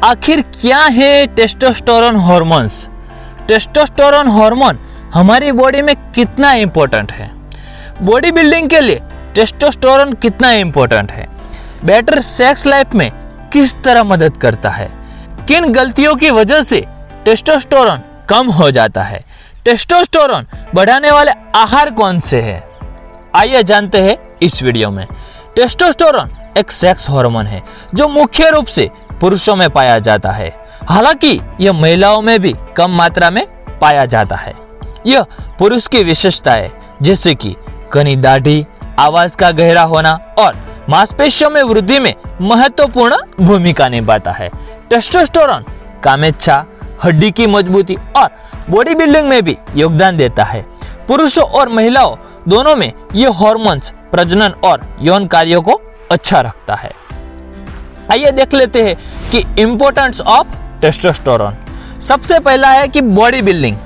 आखिर क्या है टेस्टोस्टेरोन हॉर्मोन्स? टेस्टोस्टेरोन हार्मोन हमारी बॉडी में कितना इम्पोर्टेंट है? बॉडी बिल्डिंग के लिए टेस्टोस्टेरोन कितना इम्पोर्टेंट है? बेटर सेक्स लाइफ में किस तरह मदद करता है? किन गलतियों की वजह से टेस्टोस्टेरोन कम हो जाता है? टेस्टोस्टेरोन बढ़ाने वाले आहार कौन से हैं? आइए जानते हैं इस वीडियो में। टेस्टोस्टेरोन एक सेक्स हार्मोन है जो मुख्य रूप से पुरुषों में पाया जाता है, हालांकि यह महिलाओं में भी कम मात्रा में पाया जाता है। यह पुरुष की विशेषता है, जैसे कि घनी दाढ़ी, आवाज का गहरा होना और मांसपेशियों में वृद्धि में महत्वपूर्ण भूमिका निभाता है। टेस्टोस्टेरोन कामेच्छा, हड्डी की मजबूती और बॉडी बिल्डिंग में भी योगदान देता है। पुरुषों और महिलाओं दोनों में ये हार्मोन्स प्रजनन और यौन कार्यों को अच्छा रखता है। आइए देख लेते हैं कि इम्पोर्टेंस ऑफ टेस्टोस्टेरोन। सबसे पहला है कि body building.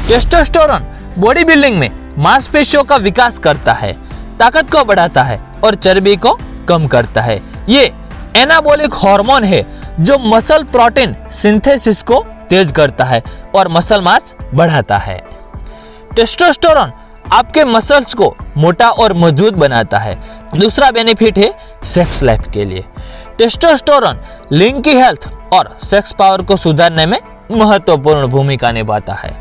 Testosterone body building में मांसपेशियों का विकास करता है, ताकत को बढ़ाता है और चर्बी को कम करता है। ये एनाबॉलिक हार्मोन है जो मसल प्रोटीन सिंथेसिस को तेज करता है और मसल मास बढ़ाता है। टेस्टोस्टेरोन आपके मसल्स को मोटा और मजबूत बनाता है। दूसरा बेनिफिट है सेक्स लाइफ के लिए। टेस्टोस्टेरोन लिंग की हेल्थ और सेक्स पावर को सुधारने में महत्वपूर्ण भूमिका निभाता है।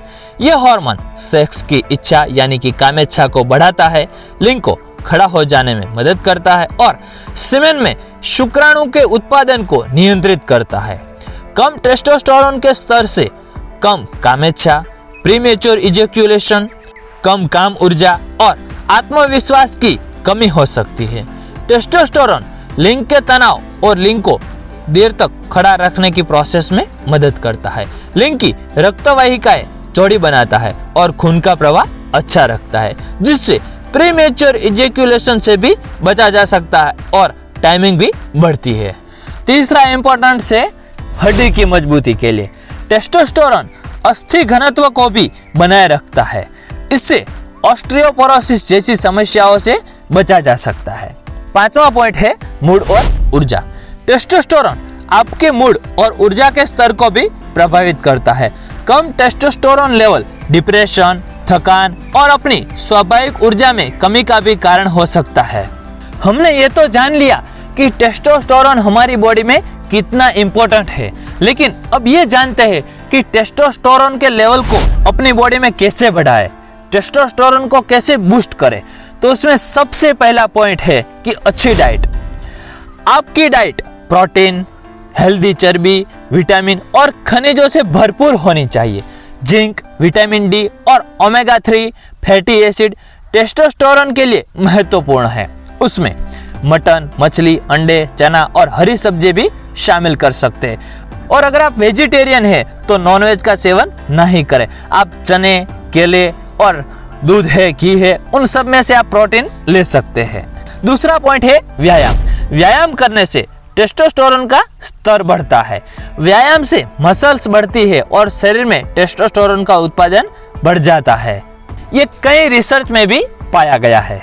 यह हार्मोन सेक्स की इच्छा यानी कि कामेच्छा को बढ़ाता है, लिंग को खड़ा हो जाने में मदद करता है और सीमेन में शुक्राणु के उत्पादन को नियंत्रित करता है। कम टेस्टोस्टेरोन के स्तर से कम कामेच्छा, प्रीमेच्योर इजैक्यूलेशन, कम काम ऊर्जा और आत्मविश्वास की कमी हो सकती है। टेस्टोस्टेरोन लिंग के तनाव और लिंग को देर तक खड़ा रखने की प्रोसेस में मदद करता है। लिंग की रक्तवाहिकाएं चौड़ी बनाता है और खून का प्रवाह अच्छा रखता है, जिससे प्रीमेच्योर इजैक्यूलेशन से भी बचा जा सकता है और टाइमिंग भी बढ़ती है। तीसरा इंपॉर्टेंस है हड्डी की मजबूती के लिए। टेस्टोस्टेरोन अस्थि घनत्व को भी बनाए रखता है। इससे ऑस्टियोपोरोसिस जैसी समस्याओं से बचा जा सकता है। पांचवा पॉइंट है मूड और ऊर्जा। टेस्टोस्टेरोन आपके मूड और ऊर्जा के स्तर को भी प्रभावित करता है। कम टेस्टोस्टेरोन लेवल डिप्रेशन, थकान और अपनी स्वाभाविक ऊर्जा में कमी का भी कारण हो सकता है। हमने ये तो जान लिया कि टेस्टोस्टेरोन हमारी बॉडी में कितना इम्पोर्टेंट है, लेकिन अब ये जानते हैं कि टेस्टोस्टेरोन के लेवल को अपनी बॉडी में कैसे बढ़ाएं, टेस्टोस्टेरोन को कैसे बूस्ट करें। तो उसमें सबसे पहला पॉइंट है कि अच्छी डाइट। आपकी डाइट प्रोटीन, हेल्दी चर्बी, विटामिन और खनिजों से भरपूर होनी चाहिए। जिंक, विटामिन डी और ओमेगा 3 फैटी एसिड टेस्टोस्टेरोन के लिए महत्वपूर्ण है। उसमें मटन, मछली, अंडे, चना और हरी सब्जी भी शामिल कर सकते हैं। और अगर आप वेजिटेरियन हैं तो नॉनवेज का सेवन नहीं करें। आप चने, केले और दूध है, घी है, उन सब में से आप प्रोटीन ले सकते हैं। दूसरा पॉइंट है व्यायाम। व्यायाम करने से टेस्टोस्टेरोन का स्तर बढ़ता है। व्यायाम से मसल्स बढ़ती है और शरीर में टेस्टोस्टेरोन का उत्पादन बढ़ जाता है। ये कई रिसर्च में भी पाया गया है।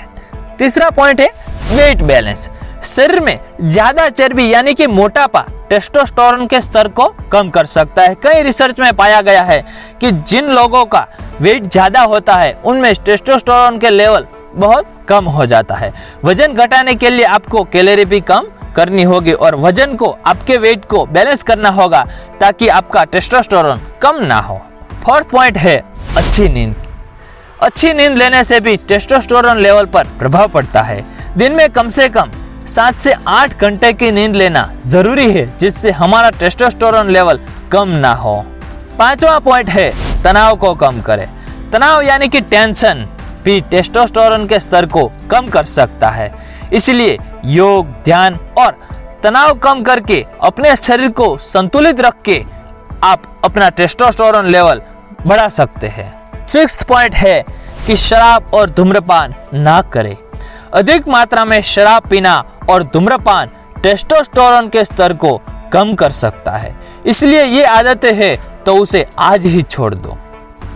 तीसरा पॉइंट है वेट बैलेंस। शरीर में ज्यादा चर्बी यानी कि मोटापा टेस्टोस्टेरोन के स्तर को कम कर सकता है। कई रिसर्च में पाया गया है कि जिन लोगों का वेट ज्यादा होता है उनमें टेस्टोस्टेरोन के लेवल बहुत कम हो जाता है। वजन घटाने के लिए आपको कैलोरी भी कम करनी होगी और वजन को, आपके वेट को बैलेंस करना होगा ताकि आपका टेस्टोस्टेरोन कम ना हो। फोर्थ पॉइंट है अच्छी नींद। अच्छी नींद लेने से भी टेस्टोस्टेरोन लेवल पर प्रभाव पड़ता है। दिन में कम से कम 7 से 8 घंटे की नींद लेना जरूरी है, जिससे हमारा टेस्टोस्टेरोन लेवल कम ना हो। पांचवा पॉइंट है तनाव को कम करें। तनाव यानी कि टेंशन भी टेस्टोस्टेरोन के स्तर को कम कर सकता है। इसलिए योग, ध्यान और तनाव कम करके अपने शरीर को संतुलित रख के आप अपना टेस्टोस्टेरोन लेवल बढ़ा सकते हैं। सिक्स्थ पॉइंट है कि शराब और धूम्रपान ना करें। अधिक मात्रा में शराब पीना और धूम्रपान टेस्टोस्टेरोन के स्तर को कम कर सकता है। इसलिए ये आदतें हैं तो उसे आज ही छोड़ दो।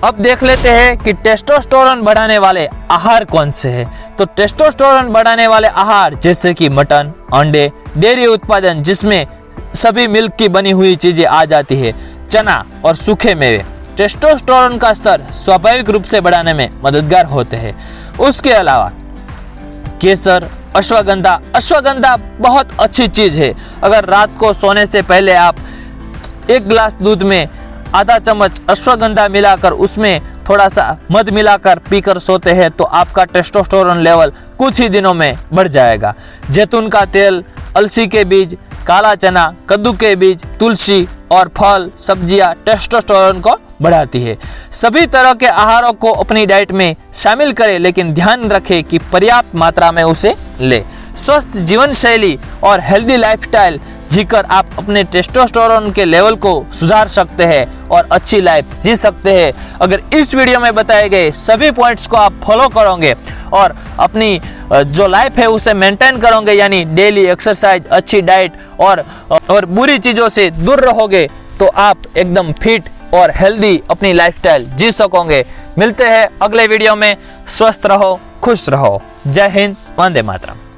अब देख लेते हैं कि टेस्टोस्टेरोन बढ़ाने वाले आहार कौन से हैं। तो टेस्टोस्टेरोन बढ़ाने वाले आहार जैसे कि मटन, अंडे, डेयरी उत्पादन जिसमें सभी मिल्क की बनी हुई चीजें आ जाती है, चना और सूखे मेवे टेस्टोस्टेरोन का स्तर स्वाभाविक रूप से बढ़ाने में मददगार होते हैं। उसके अलावा केसर, अश्वगंधा, अश्वगंधा बहुत अच्छी चीज है। अगर रात को सोने से पहले आप 1 गिलास दूध में आधा चम्मच अश्वगंधा मिलाकर उसमें थोड़ा सा मध मिलाकर पीकर सोते हैं तो आपका टेस्टोस्टेरोन लेवल कुछ ही दिनों में बढ़ जाएगा। जैतून का तेल, अलसी के बीज, काला चना, कद्दू के बीज, तुलसी और फल सब्जियां टेस्टोस्टेरोन को बढ़ाती है। सभी तरह के आहारों को अपनी डाइट में शामिल करें, लेकिन ध्यान रखें कि पर्याप्त मात्रा में उसे ले। स्वस्थ जीवन शैली और हेल्दी लाइफस्टाइल जीकर आप अपने टेस्टोस्टेरोन के लेवल को सुधार सकते हैं और अच्छी लाइफ जी सकते हैं। अगर इस वीडियो में बताए गए सभी पॉइंट्स को आप फॉलो करोगे और अपनी जो लाइफ है उसे मेंटेन करोगे, यानी डेली एक्सरसाइज, अच्छी डाइट और बुरी चीज़ों से दूर रहोगे, तो आप एकदम फिट और हेल्दी अपनी लाइफस्टाइल जी सकोगे। मिलते हैं अगले वीडियो में। स्वस्थ रहो, खुश रहो। जय हिंद, वंदे मातरम।